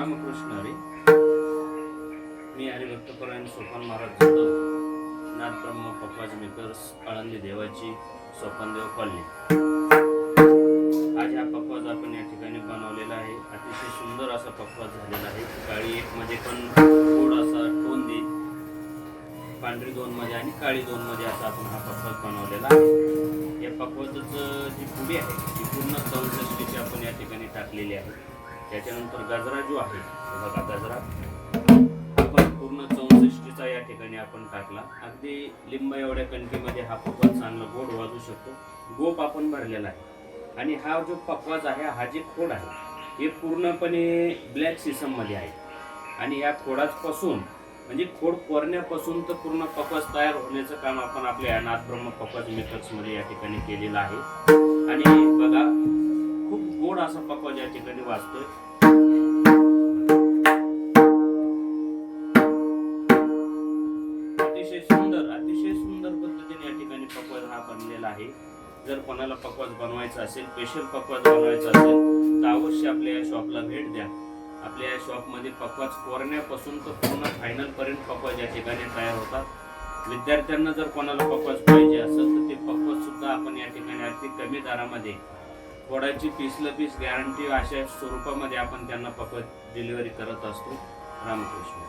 रामकृष्ण हरी. मी हरिभक्तपरायण Sopan Maharaj Jadhav, Nath Brahma पकवाज makers, Alandi देवाची, Sopandev colony. आज हा पकवाज आपण या ठिकाणी बनवलेला आहे. अतिशय सुंदर असा पकवाज झालेला आहे. काळी एक मध्ये पण गोड असा टोन देईल, पांढरी दोन मध्ये आणि काळी दोन मध्ये असा आपण हा पकवाज बनवलेला आहे. या पकवाजाचं जी पुडी आहे ती पूर्ण 64ची आपण या ठिकाणी टाकलेली आहे. त्याच्यानंतर गजरा जो आहे, बघा गजरा आपण पूर्ण 64चा या ठिकाणी आपण टाकला. अगदी लिंबा एवढ्या कणकीमध्ये हा पकवाज चांगला गोड वाजू शकतो. गोप आपण भरलेला आहे आणि हा जो पकवाज आहे, हा जे खोड आहे हे पूर्णपणे ब्लॅक सिसम मध्ये आहे आणि या खोडापासून म्हणजे खोड कोरण्यापासून तर पूर्ण पकवाज तयार होण्याचं काम आपण आपल्या नाथ ब्रह्म पकवाज मेकर्स मध्ये या ठिकाणी केलेलं आहे. आणि बघा खूप गोड असा पकवाज या ठिकाणी वाजतोय. अतिशय सुंदर पद्धतीने या ठिकाणी पकवाज हा बनलेला आहे. जर कोणाला पकवाज बनवायचा असेल, स्पेशल पकवाज बनवायचा असेल तर अवश्य आपल्या या शॉपला भेट द्या. आपल्या या शॉपमध्ये पकवाज कोरण्यापासून तर पूर्ण फायनल पर्यंत पकवाज या ठिकाणी तयार होतात. विद्यार्थ्यांना जर कोणाला पकवाज पाहिजे असेल तर ते पकवाज सुद्धा आपण या ठिकाणी अगदी कमी दरामध्ये थोड्याची पीस गॅरंटी अशा स्वरूपामध्ये आपण त्यांना पकवाज डिलिव्हरी करत असतो. रामकृष्ण.